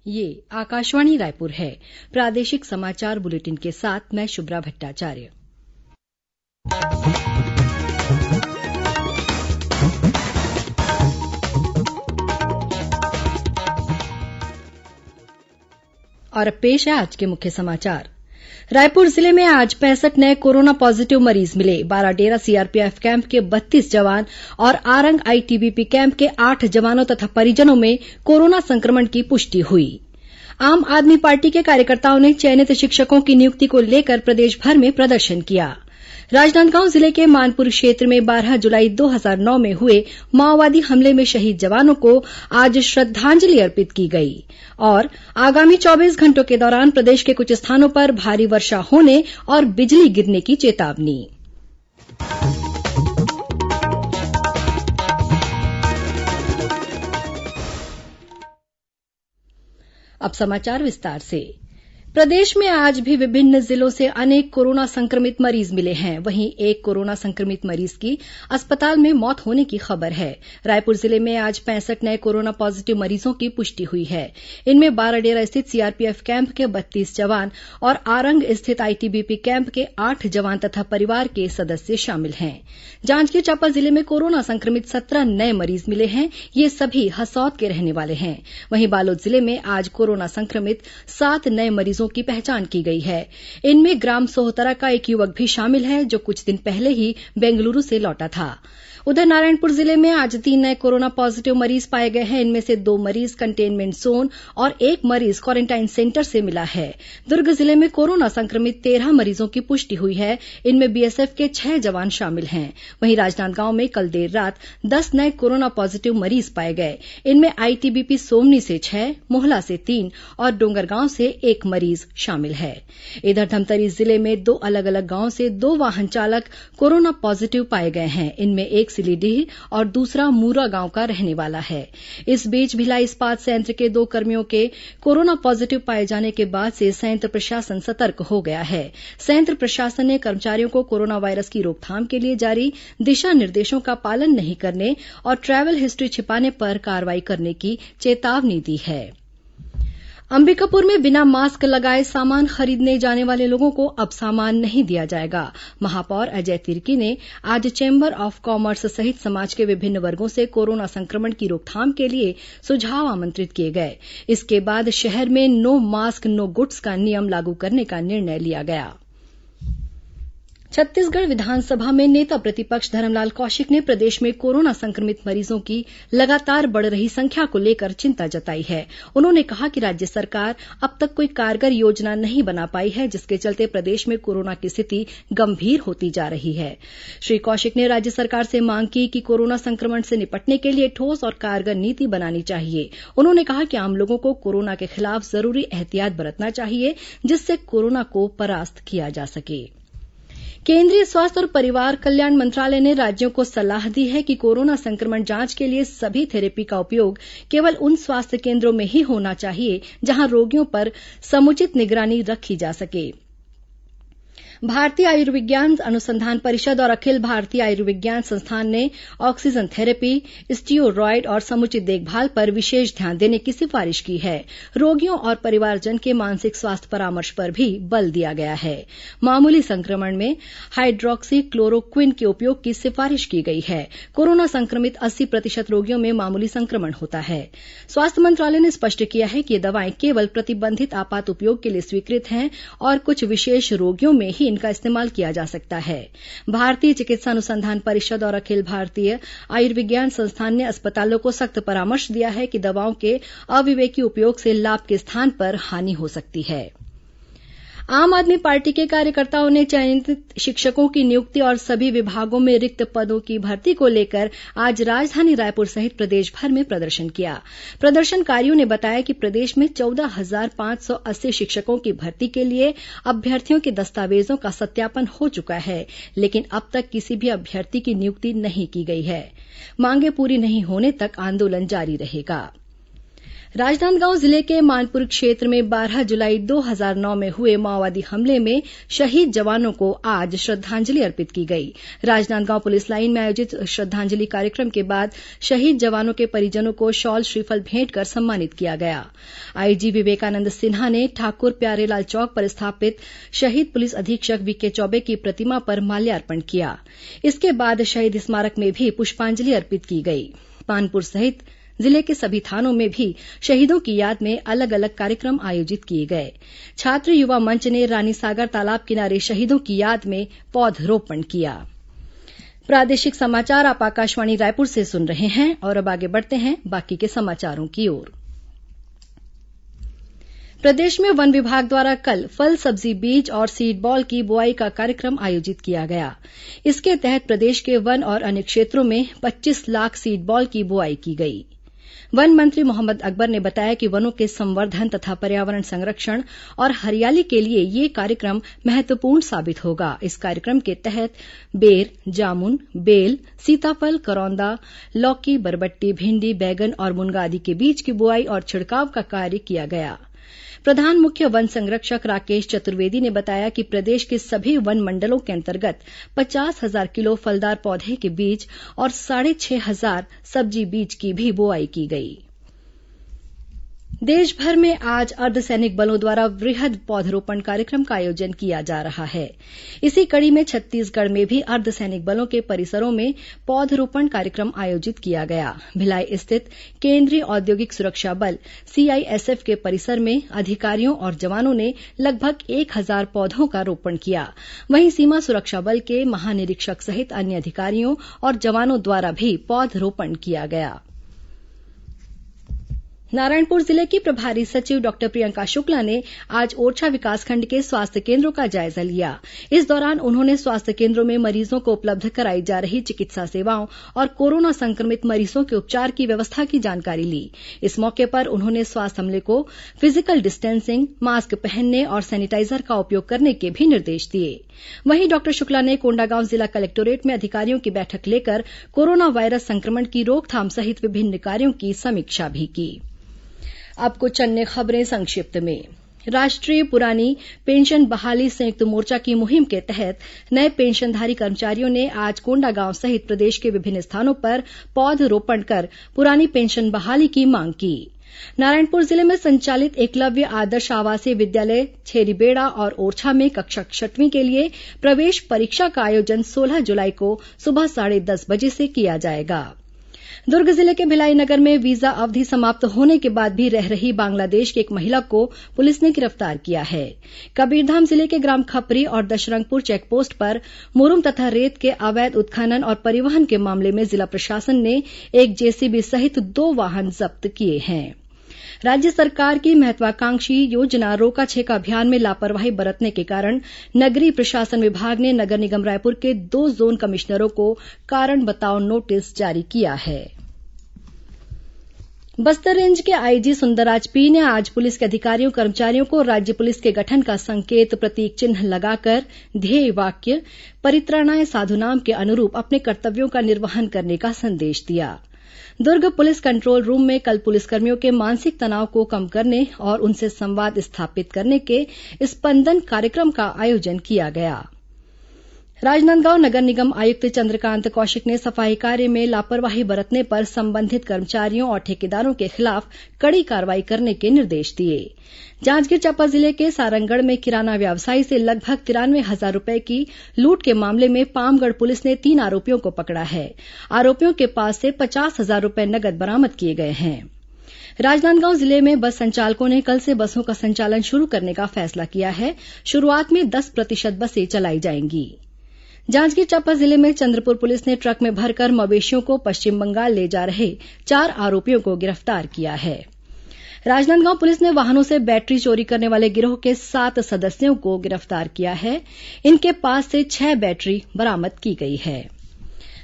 ये आकाशवाणी रायपुर है। प्रादेशिक समाचार बुलेटिन के साथ मैं शुभ्रा भट्टाचार्य। और अब पेश है आज के मुख्य समाचार। रायपुर जिले में आज 65 नए कोरोना पॉजिटिव मरीज मिले। बाराडेरा सीआरपीएफ कैंप के 32 जवान और आरंग आईटीबीपी कैंप के 8 जवानों तथा परिजनों में कोरोना संक्रमण की पुष्टि हुई। आम आदमी पार्टी के कार्यकर्ताओं ने चयनित शिक्षकों की नियुक्ति को लेकर प्रदेशभर में प्रदर्शन किया। राजनांदगांव जिले के मानपुर क्षेत्र में 12 जुलाई 2009 में हुए माओवादी हमले में शहीद जवानों को आज श्रद्धांजलि अर्पित की गई। और आगामी 24 घंटों के दौरान प्रदेश के कुछ स्थानों पर भारी वर्षा होने और बिजली गिरने की चेतावनी। अब समाचार विस्तार से। प्रदेश में आज भी विभिन्न जिलों से अनेक कोरोना संक्रमित मरीज मिले हैं। वहीं एक कोरोना संक्रमित मरीज की अस्पताल में मौत होने की खबर है। रायपुर जिले में आज 65 नए कोरोना पॉजिटिव मरीजों की पुष्टि हुई है। इनमें बाराडेरा स्थित सीआरपीएफ कैंप के 32 जवान और आरंग स्थित आईटीबीपी कैंप के 8 जवान तथा परिवार के सदस्य शामिल हैं। जांजगीर चांपा जिले में कोरोना संक्रमित 17 नए मरीज मिले हैं। ये सभी हसौद के रहने वाले हैं। वहीं बालोद जिले में आज कोरोना संक्रमित 7 नए मरीजों की पहचान की गई है। इनमें ग्राम सोहतरा का एक युवक भी शामिल है जो कुछ दिन पहले ही बेंगलुरु से लौटा था। उधर नारायणपुर जिले में आज 3 नए कोरोना पॉजिटिव मरीज पाए गए हैं। इनमें से 2 मरीज कंटेनमेंट जोन और 1 मरीज क्वारेंटाइन सेंटर से मिला है। दुर्ग जिले में कोरोना संक्रमित 13 मरीजों की पुष्टि हुई है। इनमें बीएसएफ के 6 जवान शामिल हैं। वहीं राजनांदगांव में कल देर रात 10 नए कोरोना पॉजिटिव मरीज पाए गए। इनमें आईटीबीपी सोमनी से 6, मोहला से 3 और डोंगरगांव से 1 मरीज शामिल है। इधर धमतरी जिले में 2 अलग अलग गांव से 2 वाहन चालक कोरोना पॉजिटिव पाए गए हैं। इनमें एक सिलीडीह और दूसरा मूरा गांव का रहने वाला है। इस बीच भिलाई इस्पात संयंत्र के 2 कर्मियों के कोरोना पॉजिटिव पाए जाने के बाद से संयंत्र प्रशासन सतर्क हो गया है। संयंत्र प्रशासन ने कर्मचारियों को कोरोना वायरस की रोकथाम के लिए जारी दिशा निर्देशों का पालन नहीं करने और ट्रैवल हिस्ट्री छिपाने पर कार्रवाई करने की चेतावनी दी है। अंबिकापुर में बिना मास्क लगाए सामान खरीदने जाने वाले लोगों को अब सामान नहीं दिया जाएगा। महापौर अजय तिर्की ने आज चेंबर ऑफ कॉमर्स सहित समाज के विभिन्न वर्गों से कोरोना संक्रमण की रोकथाम के लिए सुझाव आमंत्रित किए गए। इसके बाद शहर में नो मास्क नो गुड्स का नियम लागू करने का निर्णय लिया गया। छत्तीसगढ़ विधानसभा में नेता प्रतिपक्ष धरमलाल कौशिक ने प्रदेश में कोरोना संक्रमित मरीजों की लगातार बढ़ रही संख्या को लेकर चिंता जताई है। उन्होंने कहा कि राज्य सरकार अब तक कोई कारगर योजना नहीं बना पाई है, जिसके चलते प्रदेश में कोरोना की स्थिति गंभीर होती जा रही है। श्री कौशिक ने राज्य सरकार से मांग की कि कोरोना संक्रमण से निपटने के लिए ठोस और कारगर नीति बनानी चाहिए। उन्होंने कहा कि आम लोगों को कोरोना के खिलाफ जरूरी एहतियात बरतना चाहिए, जिससे कोरोना को परास्त किया जा सके। केंद्रीय स्वास्थ्य और परिवार कल्याण मंत्रालय ने राज्यों को सलाह दी है कि कोरोना संक्रमण जांच के लिए सभी थेरेपी का उपयोग केवल उन स्वास्थ्य केंद्रों में ही होना चाहिए जहां रोगियों पर समुचित निगरानी रखी जा सके। भारतीय आयुर्विज्ञान अनुसंधान परिषद और अखिल भारतीय आयुर्विज्ञान संस्थान ने ऑक्सीजन थेरेपी, स्टीरोइड और समुचित देखभाल पर विशेष ध्यान देने की सिफारिश की है। रोगियों और परिवारजन के मानसिक स्वास्थ्य परामर्श पर भी बल दिया गया है। मामूली संक्रमण में हाइड्रॉक्सी क्लोरोक्विन के उपयोग की सिफारिश की गई है। कोरोना संक्रमित 80% रोगियों में मामूली संक्रमण होता है। स्वास्थ्य मंत्रालय ने स्पष्ट किया है कि ये दवाएं केवल प्रतिबंधित आपात उपयोग के लिए स्वीकृत हैं और कुछ विशेष रोगियों में ही इनका इस्तेमाल किया जा सकता है। भारतीय चिकित्सा अनुसंधान परिषद और अखिल भारतीय आयुर्विज्ञान संस्थान ने अस्पतालों को सख्त परामर्श दिया है कि दवाओं के अविवेकी उपयोग से लाभ के स्थान पर हानि हो सकती है। आम आदमी पार्टी के कार्यकर्ताओं ने चयनित शिक्षकों की नियुक्ति और सभी विभागों में रिक्त पदों की भर्ती को लेकर आज राजधानी रायपुर सहित प्रदेश भर में प्रदर्शन किया। प्रदर्शनकारियों ने बताया कि प्रदेश में 14,580 शिक्षकों की भर्ती के लिए अभ्यर्थियों के दस्तावेजों का सत्यापन हो चुका है, लेकिन अब तक किसी भी अभ्यर्थी की नियुक्ति नहीं की गई है। मांगे पूरी नहीं होने तक आंदोलन जारी रहेगा। राजनांदगांव जिले के मानपुर क्षेत्र में 12 जुलाई 2009 में हुए माओवादी हमले में शहीद जवानों को आज श्रद्धांजलि अर्पित की गई। राजनांदगांव पुलिस लाइन में आयोजित श्रद्धांजलि कार्यक्रम के बाद शहीद जवानों के परिजनों को शॉल श्रीफल भेंट कर सम्मानित किया गया। आईजी विवेकानंद सिन्हा ने ठाकुर प्यारेलाल चौक पर स्थापित शहीद पुलिस अधीक्षक वीके चौबे की प्रतिमा पर माल्यार्पण किया। इसके बाद शहीद स्मारक में भी पुष्पांजलि अर्पित की गई। मानपुर सहित जिले के सभी थानों में भी शहीदों की याद में अलग अलग कार्यक्रम आयोजित किए गए। छात्र युवा मंच ने रानीसागर तालाब किनारे शहीदों की याद में पौधरोपण किया। प्रादेशिक समाचार आप आकाशवाणी रायपुर से सुन रहे हैं और अब आगे बढ़ते हैं बाकी के समाचारों की ओर। प्रदेश में वन विभाग द्वारा कल फल सब्जी बीज और सीड बॉल की बोआई का कार्यक्रम आयोजित किया गया। इसके तहत प्रदेश के वन और अन्य क्षेत्रों में 25 लाख सीड बॉल की बोआई की गई। वन मंत्री मोहम्मद अकबर ने बताया कि वनों के संवर्धन तथा पर्यावरण संरक्षण और हरियाली के लिए यह कार्यक्रम महत्वपूर्ण साबित होगा। इस कार्यक्रम के तहत बेर, जामुन, बेल, सीताफल, करौंदा, लौकी, बरबट्टी, भिंडी, बैगन और मुनगा आदि के बीज की बुआई और छिड़काव का कार्य किया गया। प्रधान मुख्य वन संरक्षक राकेश चतुर्वेदी ने बताया कि प्रदेश के सभी वन मंडलों के अंतर्गत 50,000 किलो फलदार पौधे के बीज और 6,500 सब्जी बीज की भी बोआई की गई। देशभर में आज अर्धसैनिक बलों द्वारा वृहद पौधरोपण कार्यक्रम का आयोजन किया जा रहा है। इसी कड़ी में छत्तीसगढ़ में भी अर्धसैनिक बलों के परिसरों में पौधरोपण कार्यक्रम आयोजित किया गया। भिलाई स्थित केंद्रीय औद्योगिक सुरक्षा बल सीआईएसएफ के परिसर में अधिकारियों और जवानों ने लगभग 1,000 पौधों का रोपण किया। वहीं सीमा सुरक्षा बल के महानिरीक्षक सहित अन्य अधिकारियों और जवानों द्वारा भी पौधरोपण किया गया। नारायणपुर जिले की प्रभारी सचिव डॉक्टर प्रियंका शुक्ला ने आज ओरछा विकासखंड के स्वास्थ्य केन्द्रों का जायजा लिया। इस दौरान उन्होंने स्वास्थ्य केन्द्रों में मरीजों को उपलब्ध कराई जा रही चिकित्सा सेवाओं और कोरोना संक्रमित मरीजों के उपचार की व्यवस्था की जानकारी ली। इस मौके पर उन्होंने स्वास्थ्य अमले को फिजिकल डिस्टेंसिंग, मास्क पहनने और सैनिटाइजर का उपयोग करने के भी निर्देश दिए। वहीं डॉक्टर शुक्ला ने कोंडागांव जिला कलेक्टोरेट में अधिकारियों की बैठक लेकर कोरोना वायरस संक्रमण की रोकथाम सहित विभिन्न कार्यों की समीक्षा भी की। अब कुछ अन्य खबरें संक्षिप्त में। राष्ट्रीय पुरानी पेंशन बहाली संयुक्त मोर्चा की मुहिम के तहत नए पेंशनधारी कर्मचारियों ने आज कोंडागांव सहित प्रदेश के विभिन्न स्थानों पर पौधरोपण कर पुरानी पेंशन बहाली की मांग की। नारायणपुर जिले में संचालित एकलव्य आदर्श आवासीय विद्यालय छेरीबेड़ा और ओरछा में कक्षा 6वीं के लिए प्रवेश परीक्षा का आयोजन 16 जुलाई को सुबह 10:30 बजे से किया जाएगा। दुर्ग जिले के भिलाई नगर में वीजा अवधि समाप्त होने के बाद भी रह रही बांग्लादेश की एक महिला को पुलिस ने गिरफ्तार किया है। कबीरधाम जिले के ग्राम खपरी और दशरंगपुर चेकपोस्ट पर मुरुम तथा रेत के अवैध उत्खनन और परिवहन के मामले में जिला प्रशासन ने एक जेसीबी सहित 2 वाहन जब्त किए हैं। राज्य सरकार की महत्वाकांक्षी योजना रोका छेका अभियान में लापरवाही बरतने के कारण नगरीय प्रशासन विभाग ने नगर निगम रायपुर के 2 जोन कमिश्नरों को कारण बताओ नोटिस जारी किया है। बस्तर रेंज के आईजी सुंदरराज पी ने आज पुलिस के अधिकारियों कर्मचारियों को राज्य पुलिस के गठन का संकेत प्रतीक चिन्ह लगाकर ध्येय वाक्य परित्राणाय साधुनाम के अनुरूप अपने कर्तव्यों का निर्वहन करने का संदेश दिया। दुर्ग पुलिस कंट्रोल रूम में कल पुलिसकर्मियों के मानसिक तनाव को कम करने और उनसे संवाद स्थापित करने के स्पंदन कार्यक्रम का आयोजन किया गया। राजनांदगांव नगर निगम आयुक्त चंद्रकांत कौशिक ने सफाई कार्य में लापरवाही बरतने पर संबंधित कर्मचारियों और ठेकेदारों के खिलाफ कड़ी कार्रवाई करने के निर्देश दिए। जांजगीर चांपा जिले के सारंगढ़ में किराना व्यवसायी से लगभग 93,000 रूपये की लूट के मामले में पामगढ़ पुलिस ने 3 आरोपियों को पकड़ा है। आरोपियों के पास से 50,000 रूपये नगद बरामद किए गए हैं। राजनांदगांव जिले में बस संचालकों ने कल से बसों का संचालन शुरू करने का फैसला किया है। शुरूआत में 10% बसें चलाई जाएंगी। जांजगीर चांपा जिले में चंद्रपुर पुलिस ने ट्रक में भरकर मवेशियों को पश्चिम बंगाल ले जा रहे 4 आरोपियों को गिरफ्तार किया है। राजनांदगांव पुलिस ने वाहनों से बैटरी चोरी करने वाले गिरोह के 7 सदस्यों को गिरफ्तार किया है। इनके पास से 6 बैटरी बरामद की गई है।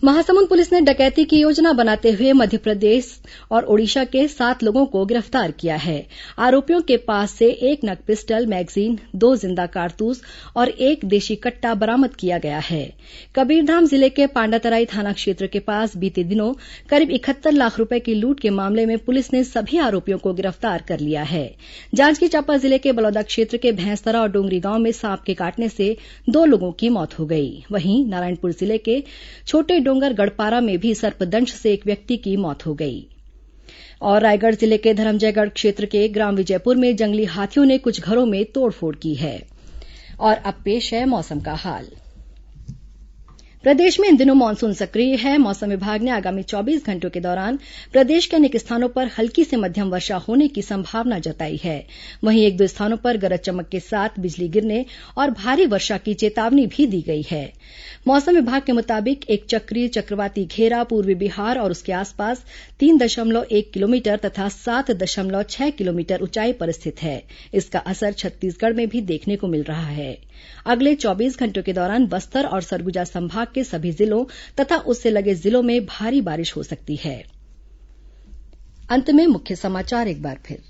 महासमुंद पुलिस ने डकैती की योजना बनाते हुए मध्यप्रदेश और ओडिशा के 7 लोगों को गिरफ्तार किया है। आरोपियों के पास से 1 नग पिस्टल, मैगजीन, 2 जिंदा कारतूस और 1 देशी कट्टा बरामद किया गया है। कबीरधाम जिले के पांडातराई थाना क्षेत्र के पास बीते दिनों करीब 71 लाख रूपये की लूट के मामले में पुलिस ने सभी आरोपियों को गिरफ्तार कर लिया है। जांजगीर चांपा जिले के बलौदा क्षेत्र के भैंसतरा और डोंगरी गांव में सांप के काटने से 2 लोगों की मौत हो गई। वहीं नारायणपुर जिले के छोटे डोंगर गढ़पारा में भी सर्पदंश से एक व्यक्ति की मौत हो गई। और रायगढ़ जिले के धरमजयगढ़ क्षेत्र के ग्राम विजयपुर में जंगली हाथियों ने कुछ घरों में तोड़फोड़ की है। और अब पेश है मौसम का हाल। प्रदेश में इन दिनों मानसून सक्रिय है। मौसम विभाग ने आगामी 24 घंटों के दौरान प्रदेश के अनेक स्थानों पर हल्की से मध्यम वर्षा होने की संभावना जताई है। वहीं 1-2 स्थानों पर गरज चमक के साथ बिजली गिरने और भारी वर्षा की चेतावनी भी दी गई है। मौसम विभाग के मुताबिक एक चक्रीय चक्रवाती घेरा पूर्वी बिहार और उसके आसपास 3.1 किलोमीटर तथा 7.6 किलोमीटर ऊंचाई पर स्थित है। इसका असर छत्तीसगढ़ में भी देखने को मिल रहा है। अगले 24 घंटों के दौरान बस्तर और सरगुजा संभाग के सभी जिलों तथा उससे लगे जिलों में भारी बारिश हो सकती है। अंत में मुख्य समाचार एक बार फिर।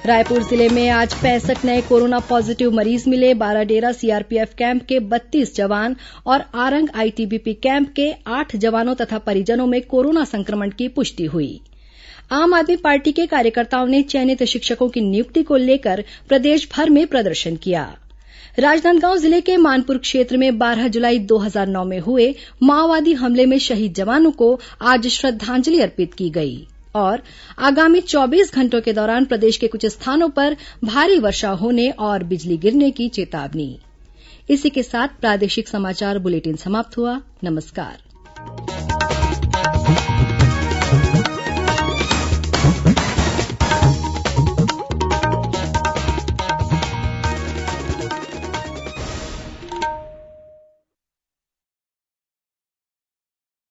रायपुर जिले में आज 65 नए कोरोना पॉजिटिव मरीज मिले। बाराडेरा सीआरपीएफ कैंप के 32 जवान और आरंग आईटीबीपी कैंप के 8 जवानों तथा परिजनों में कोरोना संक्रमण की पुष्टि हुई। आम आदमी पार्टी के कार्यकर्ताओं ने चयनित शिक्षकों की नियुक्ति को लेकर प्रदेश भर में प्रदर्शन किया। राजनांदगांव जिले के मानपुर क्षेत्र में 12 जुलाई 2009 में हुए माओवादी हमले में शहीद जवानों को आज श्रद्धांजलि अर्पित की गई। और आगामी 24 घंटों के दौरान प्रदेश के कुछ स्थानों पर भारी वर्षा होने और बिजली गिरने की चेतावनी। इसी के साथ प्रादेशिक समाचार बुलेटिन समाप्त हुआ। नमस्कार।